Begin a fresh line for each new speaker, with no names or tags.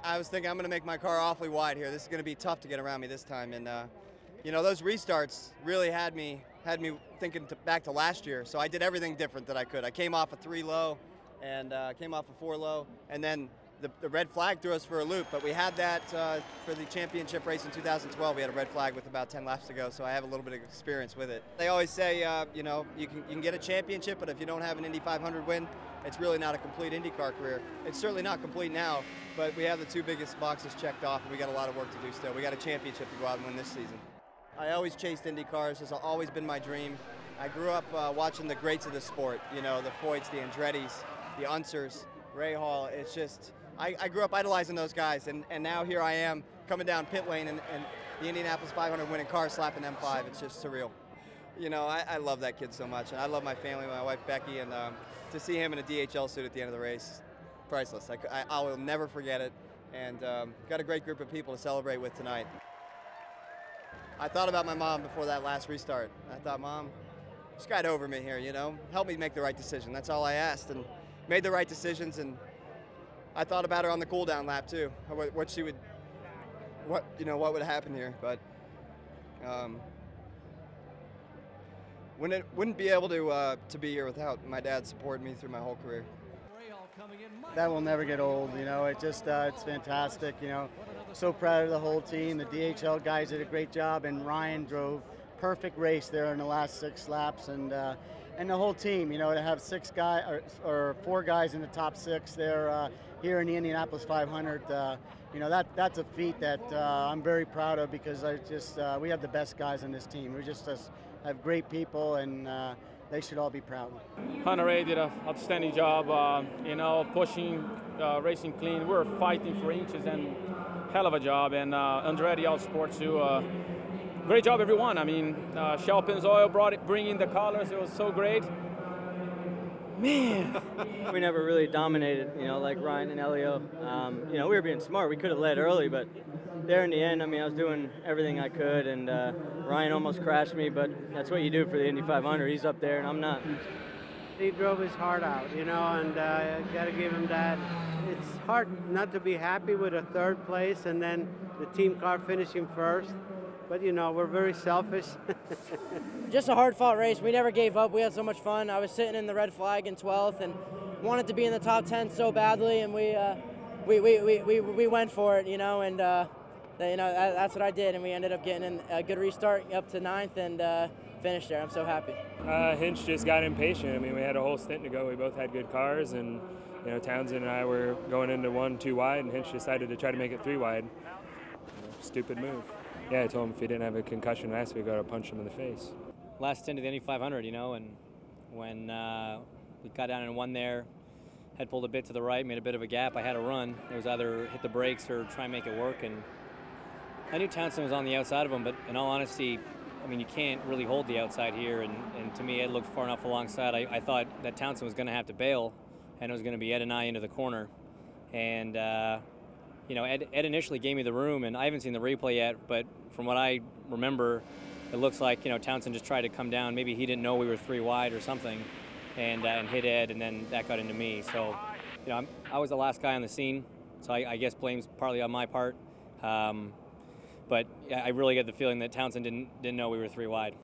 I was thinking I'm going to make my car awfully wide here. This is going to be tough to get around me this time. And, you know, those restarts really had me thinking back to last year. So I did everything different that I could. I came off a 3 low and came off a 4 low. And then the red flag threw us for a loop. But we had that for the championship race in 2012. We had a red flag with about 10 laps to go. So I have a little bit of experience with it. They always say, you know, you can get a championship, but if you don't have an Indy 500 win, it's really not a complete IndyCar career. It's certainly not complete now, but we have the 2 biggest boxes checked off, and we got a lot of work to do still. We got a championship to go out and win this season. I always chased Indy cars. It's always been my dream. I grew up watching the greats of the sport, you know, the Foyts, the Andrettis, the Unsers, Ray Hall. It's just, I grew up idolizing those guys, and now here I am coming down pit lane and the Indianapolis 500 winning car slapping M5. It's just surreal. You know, I love that kid so much, and I love my family, my wife Becky, and to see him in a DHL suit at the end of the race, priceless. I will never forget it, and got a great group of people to celebrate with tonight. I thought about my mom before that last restart. I thought, Mom, just got over me here, you know, help me make the right decision. That's all I asked, and made the right decisions. And I thought about her on the cool down lap too, what she would, what would happen here, but. Wouldn't be able to be here without my dad supporting me through my whole career.
That will never get old, you know. It just it's fantastic, you know. So proud of the whole team. The DHL guys did a great job, and Ryan drove perfect race there in the last 6 laps, and the whole team, you know, to have 6 guys or 4 guys in the top 6 there here in the Indianapolis 500, you know, that's a feat that I'm very proud of, because we have the best guys on this team. We just have great people, and they should all be proud.
Hunter-Reay did an outstanding job, you know, pushing, racing clean. We were fighting for inches, and hell of a job. And Andretti Autosport too. Great job, everyone. I mean, Shell Pennzoil bringing the colors. It was so great. Man,
we never really dominated, you know, like Ryan and Helio. You know, we were being smart. We could have led early, but there in the end, I mean, I was doing everything I could, and Ryan almost crashed me, but that's what you do for the Indy 500. He's up there, and I'm not.
He drove his heart out, you know, and got to give him that. It's hard not to be happy with a 3rd place and then the team car finishing 1st. But, you know, we're very selfish.
Just a hard-fought race. We never gave up. We had so much fun. I was sitting in the red flag in 12th and wanted to be in the top 10 so badly, and we went for it, you know, and you know, that's what I did, and we ended up getting a good restart up to 9th and finished there. I'm so happy.
Hinch just got impatient. I mean, we had a whole stint to go. We both had good cars, and you know, Townsend and I were going into 1 too wide, and Hinch decided to try to make it 3 wide. You know, stupid move. Yeah, I told him if he didn't have a concussion last week, I would punch him in the face.
Last stint of the Indy 500, you know, and when we got down and won there, had pulled a bit to the right, made a bit of a gap, I had to run. It was either hit the brakes or try and make it work, and I knew Townsend was on the outside of him, but in all honesty, I mean, you can't really hold the outside here, and to me, Ed looked far enough alongside. I thought that Townsend was going to have to bail, and it was going to be Ed and I into the corner, and you know, Ed initially gave me the room, and I haven't seen the replay yet, but from what I remember, it looks like, you know, Townsend just tried to come down. Maybe he didn't know we were 3 wide or something, and hit Ed, and then that got into me. So, you know, I was the last guy on the scene, so I guess blame's partly on my part. But I really get the feeling that Townsend didn't know we were 3 wide.